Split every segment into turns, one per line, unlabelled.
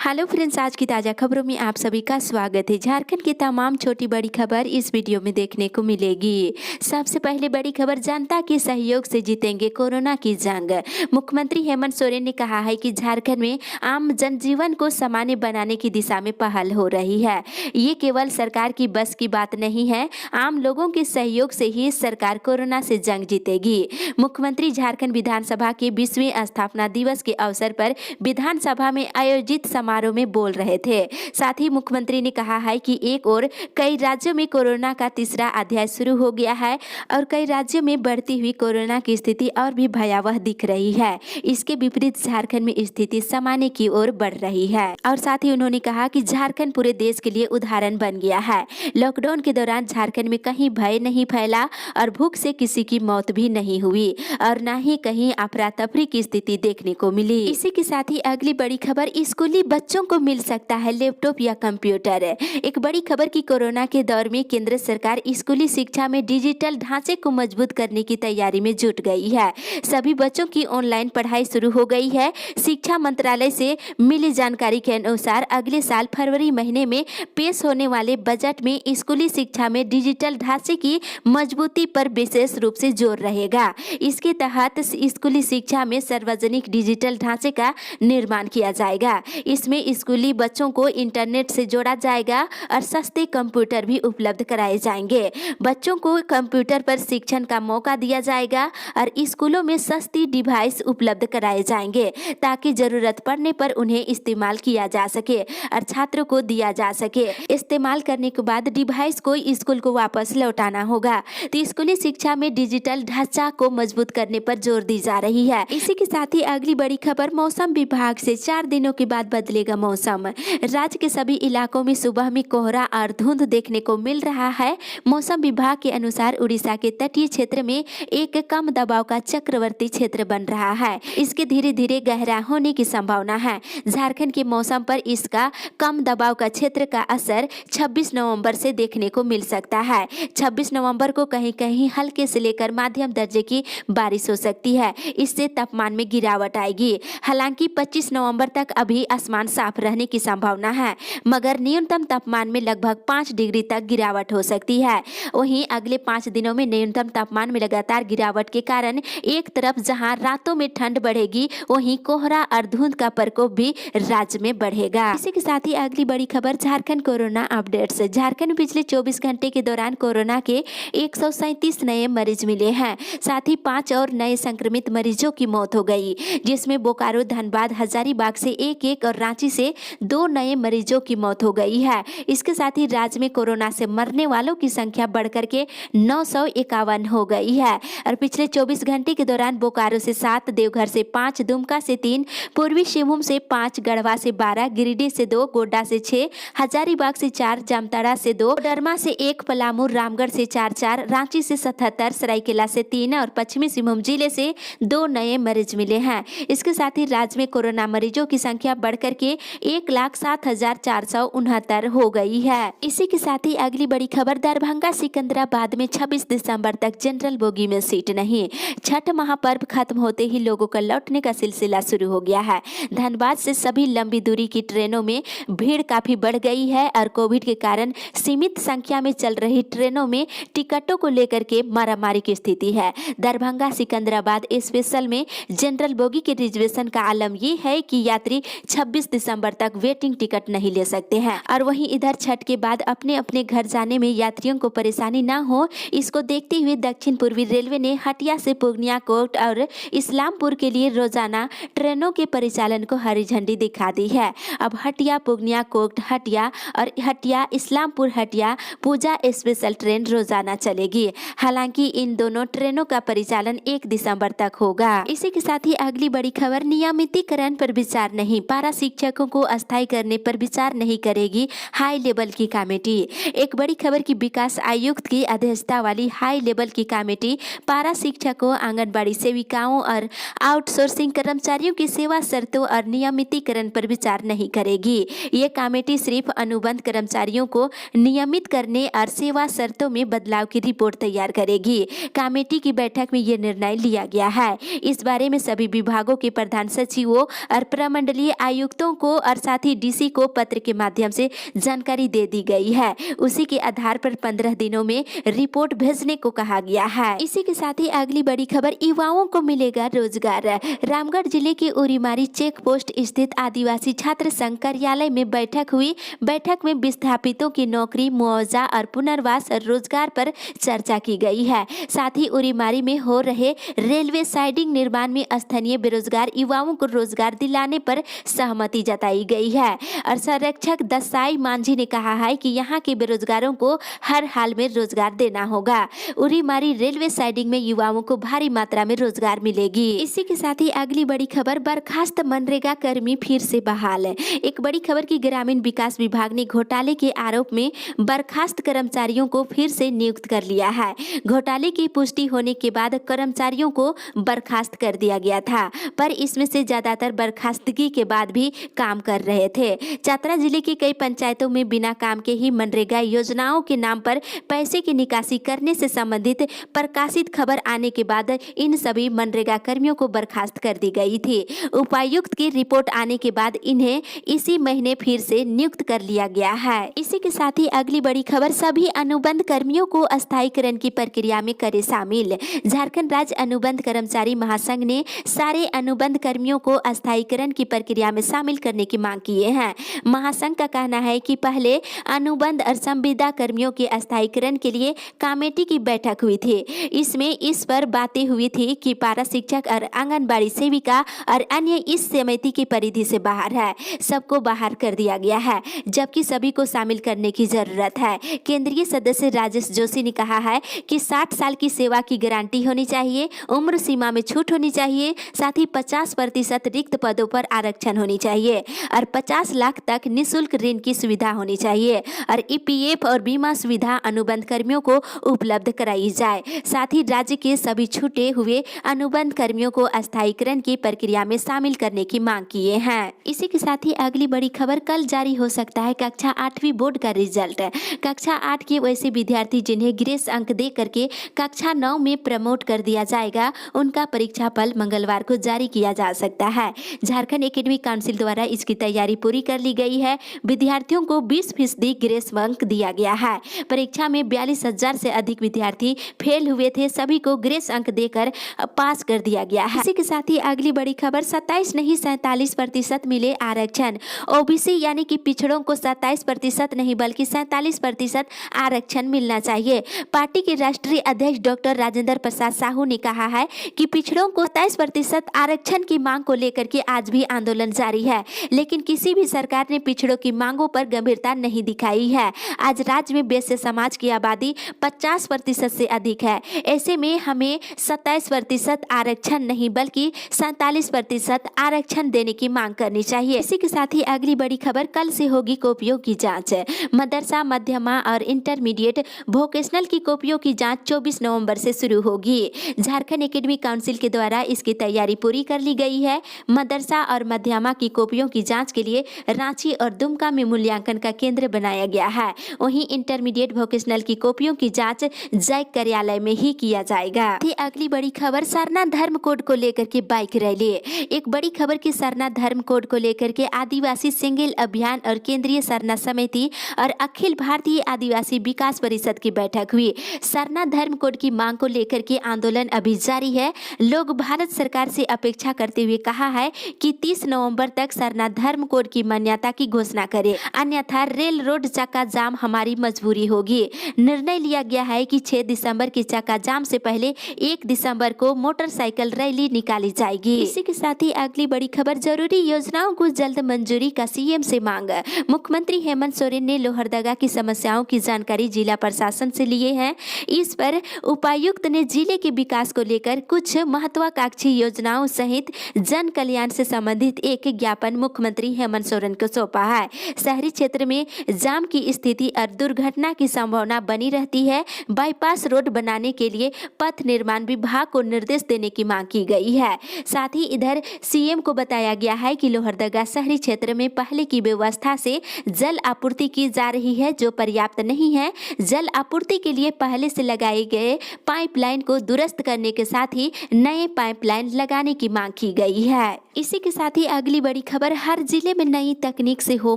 Hello friends, आज की ताज़ा खबरों में आप सभी का स्वागत है। झारखंड की तमाम छोटी बड़ी खबर इस वीडियो में देखने को मिलेगी। सबसे पहले बड़ी खबर, जनता के सहयोग से जीतेंगे कोरोना की जंग। मुख्यमंत्री हेमंत सोरेन ने कहा है कि झारखंड में आम जनजीवन को सामान्य बनाने की दिशा में पहल हो रही है। ये केवल सरकार की बस की बात नहीं है, आम लोगों के सहयोग से ही सरकार कोरोना से जंग जीतेगी। मुख्यमंत्री झारखंड विधानसभा के 20वें स्थापना दिवस के अवसर पर विधानसभा में आयोजित समारोह में बोल रहे थे। साथ ही मुख्यमंत्री ने कहा है कि एक और कई राज्यों में कोरोना का तीसरा अध्याय शुरू हो गया है और कई राज्यों में बढ़ती हुई कोरोना की स्थिति और भी भयावह दिख रही है। इसके विपरीत झारखंड में स्थिति सामान्य की ओर बढ़ रही है। और साथ ही उन्होंने कहा कि झारखंड पूरे देश के लिए उदाहरण बन गया है। लॉकडाउन के दौरान झारखंड में कहीं भय नहीं फैला और भूख से किसी की मौत भी नहीं हुई और न ही कहीं अफरा तफरी की स्थिति देखने को मिली। इसी के साथ ही अगली बड़ी खबर, स्कूली बच्चों को मिल सकता है लैपटॉप या कंप्यूटर। एक बड़ी खबर की कोरोना के दौर में केंद्र सरकार स्कूली शिक्षा में डिजिटल ढांचे को मजबूत करने की तैयारी में जुट गई है। सभी बच्चों की ऑनलाइन पढ़ाई शुरू हो गई है। शिक्षा मंत्रालय से मिली जानकारी के अनुसार अगले साल फरवरी महीने में पेश होने वाले बजट में स्कूली शिक्षा में डिजिटल ढांचे की मजबूती पर विशेष रूप से जोर रहेगा। इसके तहत स्कूली शिक्षा में सार्वजनिक डिजिटल ढांचे का निर्माण किया जाएगा। इसमें स्कूली बच्चों को इंटरनेट से जोड़ा जाएगा और सस्ते कंप्यूटर भी उपलब्ध कराए जाएंगे। बच्चों को कंप्यूटर पर शिक्षण का मौका दिया जाएगा और स्कूलों में सस्ती डिवाइस उपलब्ध कराए जाएंगे ताकि जरूरत पड़ने पर उन्हें इस्तेमाल किया जा सके और छात्रों को दिया जा सके। इस्तेमाल करने के बाद डिवाइस को स्कूल को वापस लौटाना होगा। तो स्कूली शिक्षा में डिजिटल ढांचा को मजबूत करने पर जोर दी जा रही है। इसी के साथ ही अगली बड़ी खबर, मौसम विभाग से 4 दिनों के बाद बदलेगा मौसम। राज्य के सभी इलाकों में सुबह में कोहरा और धुंध देखने को मिल रहा है। मौसम विभाग के अनुसार उड़ीसा के तटीय क्षेत्र में एक कम दबाव का चक्रवर्ती क्षेत्र बन रहा है। इसके धीरे धीरे गहरा होने की संभावना है। झारखंड के मौसम पर इसका कम दबाव का क्षेत्र का असर 26 नवंबर से देखने को मिल सकता है। 26 नवंबर को कहीं कहीं हल्के से लेकर मध्यम दर्जे की बारिश हो सकती है। इससे तापमान में गिरावट आएगी। हालांकि 25 नवंबर तक अभी आसमान साफ रहने की संभावना है, मगर न्यूनतम तापमान में लगभग 5 डिग्री तक गिरावट हो सकती है। वहीं अगले 5 दिनों में न्यूनतम तापमान में लगातार गिरावट के कारण एक तरफ जहां रातों में ठंड बढ़ेगी, वहीं कोहरा और धुंध का प्रकोप भी राज्य में बढ़ेगा। इसी के साथ ही अगली बड़ी खबर, झारखंड कोरोना अपडेट्स। झारखंड में पिछले 24 घंटे के दौरान कोरोना के 137 नए मरीज मिले हैं। साथ ही 5 और नए संक्रमित मरीजों की मौत हो गई, जिसमें बोकारो, धनबाद, हजारीबाग से एक और रांची से 2 नए मरीजों की मौत हो गई है। इसके साथ ही राज्य में कोरोना से मरने वालों की संख्या बढ़कर के 951 हो गई है। और पिछले 24 घंटे के दौरान बोकारो से 7, देवघर से 5, दुमका से 3, पूर्वी सिंहभूम से 5, गढ़वा से 12, गिरिडीह से 2, गोड्डा से 6, हजारीबाग से 4, जामताड़ा से 2, कोडरमा से 1, पलामू, रामगढ़ से 4, रांची से 77, सरायकेला से 3 और पश्चिमी सिंहभूम जिले से 2 नए मरीज मिले हैं। इसके साथ ही राज्य में कोरोना मरीजों की संख्या बढ़कर के 1,07,469 हो गई है। इसी के साथ ही अगली बड़ी खबर, दरभंगा सिकंदराबाद में 26 दिसंबर तक जनरल बोगी में सीट नहीं। छठ महापर्व खत्म होते ही लोगों का लौटने का सिलसिला शुरू हो गया है। धनबाद से सभी लंबी दूरी की ट्रेनों में भीड़ काफी बढ़ गई है और कोविड के कारण सीमित संख्या में चल रही ट्रेनों में टिकटों को लेकर के मारामारी की स्थिति है। दरभंगा सिकंदराबाद स्पेशल में जनरल बोगी के रिजर्वेशन का आलम ये है कि यात्री 26 दिसंबर तक वेटिंग टिकट नहीं ले सकते हैं। और वहीं इधर छठ के बाद अपने अपने घर जाने में यात्रियों को परेशानी ना हो, इसको देखते हुए दक्षिण पूर्वी रेलवे ने हटिया से पूर्णिया, कोट और इस्लामपुर के लिए रोजाना ट्रेनों के परिचालन को हरी झंडी दिखा दी है। अब हटिया, पूर्णिया, कोट, हटिया और हटिया, इस्लामपुर, हटिया पूजा स्पेशल ट्रेन रोजाना चलेगी। हालांकि इन दोनों ट्रेनों का परिचालन 1 दिसंबर तक होगा। इसी के साथ ही अगली बड़ी खबर, नियमितीकरण पर विचार नहीं, पारा शिक्षकों को अस्थायी करने पर विचार नहीं करेगी हाई लेवल की कमेटी। एक बड़ी खबर की विकास आयुक्त की अध्यक्षता वाली हाई लेवल की कमेटी पारा शिक्षकों, आंगनबाड़ी सेविकाओं और आउटसोर्सिंग कर्मचारियों की सेवा शर्तों और नियमितीकरण पर विचार नहीं करेगी। ये कमेटी सिर्फ अनुबंध कर्मचारियों को नियमित करने और सेवा शर्तों में बदलाव की रिपोर्ट तैयार करेगी। कमेटी की बैठक में ये निर्णय लिया गया है। इस बारे में सभी विभागों के प्रधान सचिवों और प्रमंडलीय आयुक्तों को और साथ ही डीसी को पत्र के माध्यम से जानकारी दे दी गई है। उसी के आधार पर 15 दिनों में रिपोर्ट भेजने को कहा गया है। इसी के साथ ही अगली बड़ी खबर, युवाओं को मिलेगा रोजगार। रामगढ़ जिले के उरीमारी चेक पोस्ट स्थित आदिवासी छात्र संघ कार्यालय में बैठक हुई। बैठक में विस्थापितों की नौकरी, मुआवजा और पुनर्वास और रोजगार पर चर्चा की गई है। साथ ही उरीमारी में हो रहे रेलवे साइडिंग निर्माण में स्थानीय बेरोजगार युवाओं को रोजगार दिलाने पर सहमति जताई गई है। और संरक्षक दसाई मांझी ने कहा है कि यहाँ के बेरोजगारों को हर हाल में रोजगार देना होगा। उरीमारी रेलवे साइडिंग में युवाओं को भारी मात्रा में रोजगार मिलेगी। इसी के साथ ही अगली बड़ी खबर, बर्खास्त मनरेगा कर्मी फिर से बहाल। एक बड़ी खबर की ग्रामीण विकास विभाग ने घोटाले के आरोप में बर्खास्त कर्मचारियों को फिर से नियुक्त कर लिया है। घोटाले की पुष्टि होने के बाद कर्मचारियों को बर्खास्त कर दिया गया था, पर इसमें से ज्यादातर बर्खास्तगी के बाद भी काम कर रहे थे। चतरा जिले की कई पंचायतों में बिना काम के ही मनरेगा योजनाओं के नाम पर पैसे की निकासी करने से संबंधित प्रकाशित खबर आने के बाद इन सभी मनरेगा कर्मियों को बर्खास्त कर दी गई थी। उपायुक्त की रिपोर्ट आने के बाद इन्हें इसी महीने फिर से नियुक्त कर लिया गया है। इसी के साथ ही अगली बड़ी खबर, सभी अनुबंध कर्मियों को अस्थायीकरण की प्रक्रिया में करे शामिल। झारखंड राज्य अनुबंध कर्मचारी महासंघ ने सारे अनुबंध कर्मियों को अस्थायीकरण की प्रक्रिया में शामिल करने की मांग किए हैं। महासंघ का कहना है कि पहले अनुबंध और संविदा कर्मियों के अस्थायीकरण के लिए कमेटी की बैठक हुई थी। इसमें इस पर बातें हुई थी कि पारा शिक्षक और आंगनबाड़ी सेविका और अन्य इस समिति की परिधि से बाहर है, सबको बाहर कर दिया गया है, जबकि सभी को शामिल करने की जरूरत है। केंद्रीय सदस्य राजेश जोशी ने कहा है कि 60 साल की सेवा की गारंटी होनी चाहिए, उम्र सीमा में छूट होनी चाहिए, साथ ही 50% रिक्त पदों पर आरक्षण होनी चाहिए और 50 लाख तक निःशुल्क ऋण की सुविधा होनी चाहिए और ईपीएफ और बीमा सुविधा अनुबंध कर्मियों को उपलब्ध कराई जाए। साथ ही राज्य के सभी छूटे हुए अनुबंध कर्मियों को अस्थायीकरण की प्रक्रिया में शामिल करने की मांग किए हैं। इसी के साथ ही अगली बड़ी खबर, कल जारी हो सकता है कक्षा 8वीं बोर्ड का रिजल्ट। कक्षा 8 के वैसे विद्यार्थी जिन्हें ग्रेस अंक दे करके कक्षा 9 में प्रमोट कर दिया जाएगा, उनका परीक्षा फल मंगलवार को जारी किया जा सकता है। झारखंड एकेडमिक काउंसिल द्वारा इसकी तैयारी पूरी कर ली गई है। विद्यार्थियों को 20% ग्रेस अंक दिया गया है। परीक्षा में 42,000 से अधिक विद्यार्थी फेल हुए थे, सभी को ग्रेस अंक देकर पास कर दिया गया है। इसी के साथ ही अगली बड़ी खबर, 27 नहीं 47% मिले आरक्षण। ओबीसी यानी कि पिछड़ों को 27% नहीं बल्कि 47% आरक्षण मिलना चाहिए। पार्टी के राष्ट्रीय अध्यक्ष डॉक्टर राजेंद्र प्रसाद साहू ने कहा है कि पिछड़ों को 27% आरक्षण की मांग को लेकर के आज भी आंदोलन जारी है, लेकिन किसी भी सरकार ने पिछड़ों की मांगों पर गंभीरता नहीं दिखाई है। आज राज्य में वैश्य समाज की आबादी 50% से अधिक है, ऐसे में हमें 27% आरक्षण नहीं बल्कि 47% आरक्षण देने की मांग करनी चाहिए। इसी के साथ ही अगली बड़ी खबर, कल से होगी कॉपियों की जांच। मदरसा, मध्यमा और इंटरमीडिएट वोकेशनल की कॉपियों की जांच 24 नवंबर से शुरू होगी। झारखंड एकेडमिक काउंसिल के द्वारा इसकी तैयारी पूरी कर ली गई है। मदरसा और मध्यमा की कॉपियों की जांच के लिए रांची और दुमका में मूल्यांकन का केंद्र बनाया गया है। वहीं इंटरमीडिएट वोकेशनल की कॉपियों की जांच जैक कार्यालय में ही किया जाएगा। अगली बड़ी खबर, सरना धर्म कोड को लेकर के बाइक रैली। एक बड़ी खबर की सरना धर्म कोड को लेकर के आदिवासी सिंगल अभियान और केंद्रीय सरना समिति और अखिल भारतीय आदिवासी विकास परिषद की बैठक हुई। सरना धर्म कोड की मांग को लेकर के आंदोलन अभी जारी है। लोग भारत सरकार से अपेक्षा करते हुए कहा है कि 30 नवंबर तक सरना धर्म कोड की मान्यता की घोषणा करे, अन्यथा रेल रोड चक्का जाम हमारी मजबूरी होगी। निर्णय लिया गया है कि 6 दिसंबर के चक्का जाम से पहले 1 दिसंबर को मोटरसाइकिल रैली निकाली जाएगी। इसी के साथ ही अगली बड़ी खबर, जरूरी योजनाओं को जल्द मंजूरी का सीएम से मांग। मुख्यमंत्री हेमंत सोरेन ने लोहरदगा की समस्याओं की जानकारी जिला प्रशासन से लिए हैं। इस पर उपायुक्त ने जिले के विकास को लेकर कुछ महत्वाकांक्षी योजनाओं सहित जन कल्याण से संबंधित एक ज्ञापन मुख्यमंत्री हेमंत सोरेन को सौंपा है। शहरी क्षेत्र में जाम की स्थिति और दुर्घटना की संभावना बनी रहती है। बाईपास रोड बनाने के लिए पथ निर्माण विभाग को निर्देश देने की मांग की गई है। साथ ही इधर सीएम को बताया गया है कि लोहरदगा शहरी क्षेत्र में पहले की व्यवस्था से जल आपूर्ति की जा रही है, जो पर्याप्त नहीं है। जल आपूर्ति के लिए पहले से लगाए गए पाइपलाइन को दुरुस्त करने के साथ ही नए पाइपलाइन लगाने की मांग की गई है। इसी के साथ ही अगली बड़ी खबर, हर जिले में नई तकनीक से हो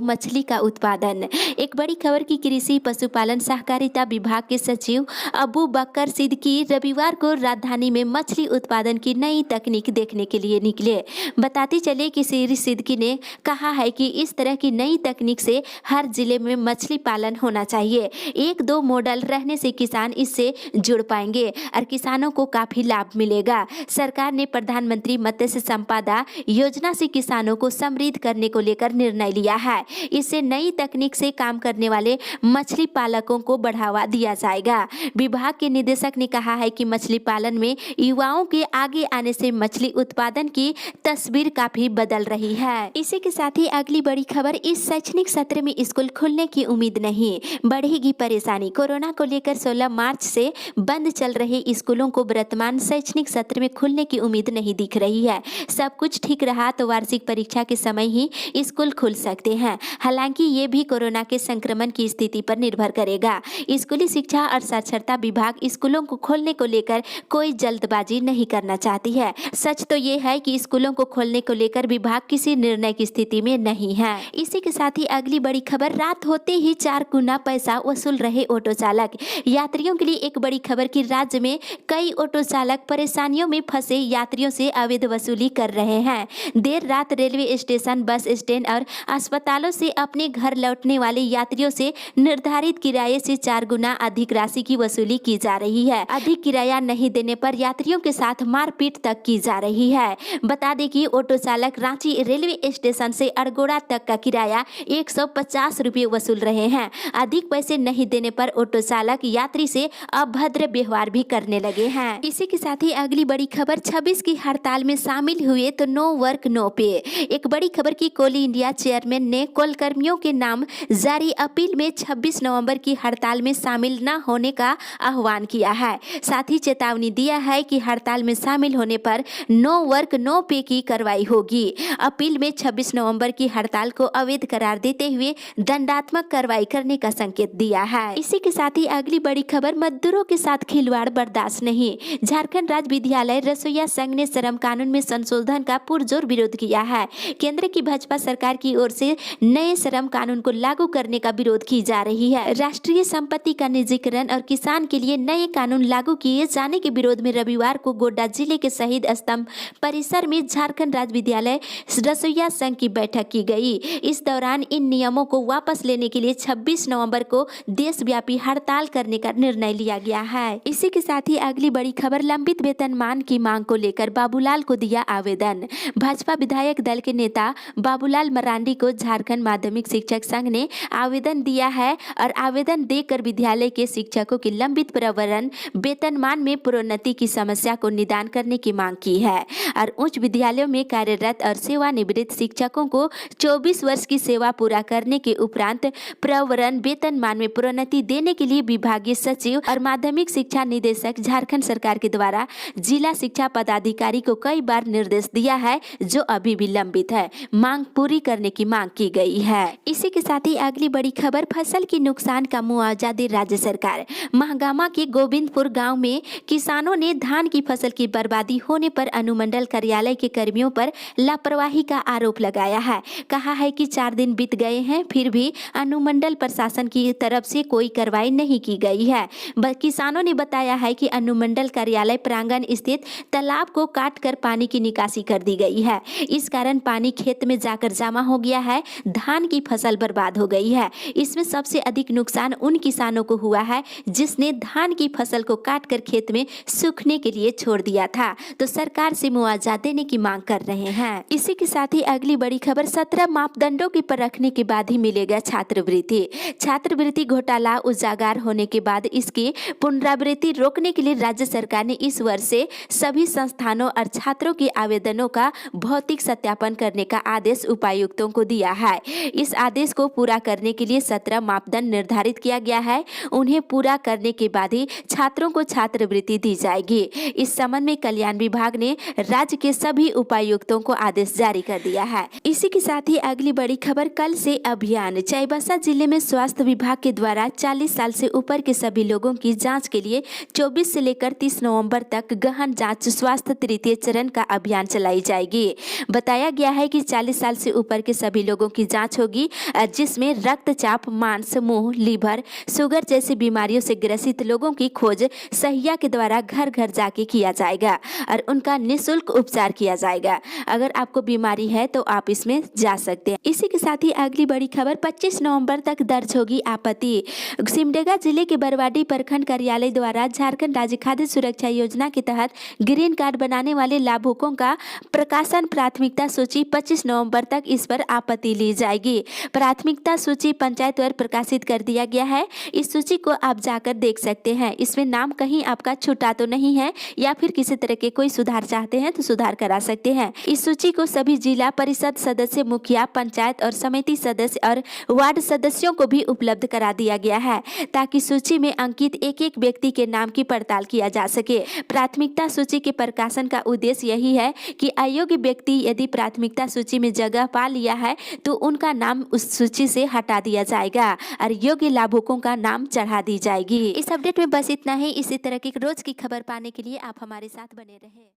मछली का उत्पादन। एक बड़ी खबर की कृषि पशुपालन सहकारिता विभाग के सचिव अबू बकर सिद्दीकी रविवार को राजधानी में मछली उत्पादन की नई तकनीक देखने के लिए निकले। बताते चले कि श्री सिद्दीकी ने कहा है कि इस तरह की नई तकनीक से हर जिले में मछली पालन होना चाहिए। एक दो मॉडल रहने से किसान इससे जुड़ पाएंगे और किसानों को काफी लाभ मिलेगा। सरकार ने प्रधानमंत्री मत्स्य संपदा योजना से किसानों को समृद्ध करने को लेकर निर्णय लिया है। इससे नई तकनीक से काम करने वाले मछली पालकों को बढ़ावा दिया जाएगा। विभाग के निदेशक ने कहा है कि मछली पालन में युवाओं के आगे आने से मछली उत्पादन की तस्वीर काफी बदल रही है। इसी के साथ ही अगली बड़ी खबर, इस शैक्षणिक सत्र में स्कूल खुलने की उम्मीद नहीं, बढ़ेगी परेशानी। कोरोना को लेकर 16 मार्च से बंद चल रहे स्कूलों को वर्तमान शैक्षणिक सत्र में खुलने की उम्मीद नहीं दिख रही है। सब कुछ ठीक रहा तो वार्षिक परीक्षा के समय ही स्कूल खुल सकते हैं। हालांकि ये भी कोरोना के संक्रमण की स्थिति पर निर्भर करेगा। स्कूली शिक्षा और साक्षरता विभाग स्कूलों को खोलने को लेकर कोई जल्दबाजी नहीं करना चाहती है। सच तो ये है कि स्कूलों को खोलने को लेकर विभाग किसी निर्णय की स्थिति में नहीं है। इसी के साथ ही अगली बड़ी खबर, रात होते ही 4 गुना पैसा वसूल रहे ऑटो चालक। यात्रियों के लिए एक बड़ी खबर कि राज्य में कई ऑटो चालक परेशानियों में फंसे यात्रियों से अवैध वसूली कर रहे हैं। देर रात रेलवे स्टेशन, बस स्टैंड और अस्पतालों से अपने घर लौटने वाले यात्रियों से निर्धारित किराए से 4 गुना अधिक राशि की वसूली की जा रही है। अधिक किराया नहीं देने पर यात्रियों के साथ मारपीट तक की जा रही है। बता दें कि ऑटो चालक रांची रेलवे स्टेशन से अरगोड़ा तक का किराया 150 रुपये वसूल रहे हैं। अधिक पैसे नहीं देने पर ऑटो चालक यात्री से अभद्र व्यवहार भी करने लगे हैं। इसी के साथ ही अगली बड़ी खबर, 26 की हड़ताल में शामिल हुए तो नो वर्क नो पे। एक बड़ी खबर की कोल इंडिया चेयरमैन ने कोल कर्मियों के नाम जारी अपील में 26 नवंबर की हड़ताल में शामिल न होने का आह्वान किया है। साथ ही चेतावनी दिया है कि हड़ताल में शामिल होने पर नो वर्क नो पे की कार्रवाई होगी। अपील में 26 नवंबर की हड़ताल को अवैध करार देते हुए दंडात्मक कार्रवाई करने का संकेत दिया है। इसी के साथ ही अगली बड़ी खबर, मजदूरों के साथ खिलवाड़ बर्दाश्त नहीं। झारखंड राज्य विद्यालय रसोइया संघ ने श्रम कानून में संशोधन का पुरजोर विरोध किया है। केंद्र की भाजपा सरकार की ओर से नए श्रम कानून को लागू करने का विरोध की जा रही है। राष्ट्रीय संपत्ति का निजीकरण और किसान के लिए नए कानून लागू किए जाने के विरोध में रविवार को गोड्डा जिले के शहीद स्तंभ परिसर में झारखंड राज्य विद्यालय रसोइया संघ की बैठक की गई। इस दौरान इन नियमों को वापस लेने के लिए 26 नवंबर को देशव्यापी हड़ताल करने का निर्णय लिया गया है। इसी के साथ ही अगली बड़ी खबर, लंबित वेतनमान की मांग को लेकर बाबूलाल को दिया आवेदन। भाजपा विधायक दल के नेता बाबूलाल मरांडी को झारखंड माध्यमिक शिक्षक संघ ने आवेदन दिया है और आवेदन देकर विद्यालय के शिक्षकों की लंबित प्रवरण वेतनमान में प्रोन्नति की समस्या को निदान करने की मांग की है और उच्च विद्यालयों में कार्यरत और सेवानिवृत्त शिक्षकों को 24 वर्ष की सेवा पूरा करने के उपरांत प्रवरण वेतनमान में प्रोन्नति देने के लिए विभागीय सचिव और माध्यमिक शिक्षा निदेशक झारखंड सरकार के द्वारा जिला शिक्षा पदाधिकारी को कई बार निर्देश दिया है, जो अभी भी लंबित है। मांग पूरी करने की मांग की गई है। इसी के साथ ही अगली बड़ी खबर, फसल की नुकसान का मुआवजा दे राज्य सरकार। महागामा के गोविंदपुर गांव में किसानों ने धान की फसल की बर्बादी होने पर अनुमंडल कार्यालय के कर्मियों पर लापरवाही का आरोप लगाया है। कहा है कि 4 दिन बीत गए हैं, फिर भी अनुमंडल प्रशासन की तरफ से कोई कार्रवाई नहीं की गई है। किसानों ने बताया है कि अनुमंडल कार्यालय प्रांगण स्थित तालाब को काटकर पानी की निकासी कर दी गई है। इस कारण पानी खेत में जाकर जमा हो गया है। धान की फसल बर्बाद हो गई है। इसमें सबसे अधिक नुकसान उन किसानों को हुआ है जिसने धान की फसल को काटकर खेत में सूखने के लिए छोड़ दिया था, तो सरकार से मुआवजा देने की मांग कर रहे हैं। इसी के साथ ही अगली बड़ी खबर, 17 मापदंडों के पर रखने के बाद ही मिलेगा छात्रवृत्ति। छात्रवृत्ति घोटाला उजागर होने के बाद इसकी पुनरावृत्ति रोकने के लिए राज्य सरकार ने इस वर्ष से सभी संस्थानों और छात्रों के आवेदनों का भौतिक सत्यापन करने का आदेश उपायुक्तों को दिया है। इस आदेश को पूरा करने के लिए 17 मापदंड निर्धारित किया गया है। उन्हें पूरा करने के बाद ही छात्रों को छात्रवृत्ति दी जाएगी। इस संबंध में कल्याण विभाग ने राज्य के सभी उपायुक्तों को आदेश जारी कर दिया है। इसी के साथ ही अगली बड़ी खबर, कल से अभियान। चाईबासा जिले में स्वास्थ्य विभाग के द्वारा 40 साल से ऊपर के सभी लोगों की जांच के लिए 24 से लेकर 30 नवंबर तक गहन जांच स्वास्थ्य तृतीय चरण का अभियान चलाई जाएगी। जाएगी। बताया गया है कि 40 साल से ऊपर के सभी लोगों की जांच होगी, जिसमें रक्तचाप, मांस, मुंह, लीवर, शुगर जैसी बीमारियों से ग्रसित लोगों की खोज सहिया के द्वारा घर घर जाके किया जाएगा और उनका निःशुल्क उपचार किया जाएगा। अगर आपको बीमारी है तो आप इसमें जा सकते हैं। इसी के साथ ही अगली बड़ी खबर, 25 नवंबर तक दर्ज होगी आपत्ति। सिमडेगा जिले के बरवाडी प्रखंड कार्यालय द्वारा झारखंड राज्य खाद्य सुरक्षा योजना के तहत ग्रीन कार्ड बनाने वाले लाभुकों का प्रकाशन प्राथमिकता सूची 25 नवंबर तक, इस पर आपत्ति ली जाएगी। प्राथमिकता सूची पंचायत द्वारा प्रकाशित कर दिया गया है। इस सूची को आप जाकर देख सकते हैं। इसमें नाम कहीं आपका छूटा तो नहीं है या फिर किसी तरह के कोई सुधार चाहते हैं तो सुधार करा सकते हैं। इस सूची को सभी जिला परिषद सदस्य, मुखिया, पंचायत और समिति सदस्य और वार्ड सदस्यों को भी उपलब्ध करा दिया गया है ताकि सूची में अंकित एक एक व्यक्ति के नाम की पड़ताल किया जा सके। प्राथमिकता सूची के प्रकाशन का उद्देश्य यही है कि अयोग्य व्यक्ति यदि प्राथमिकता सूची में जगह पा लिया है तो उनका नाम उस सूची से हटा दिया जाएगा और योग्य लाभुकों का नाम चढ़ा दी जाएगी। इस अपडेट में बस इतना ही। इसी तरह की रोज की खबर पाने के लिए आप हमारे साथ बने रहें।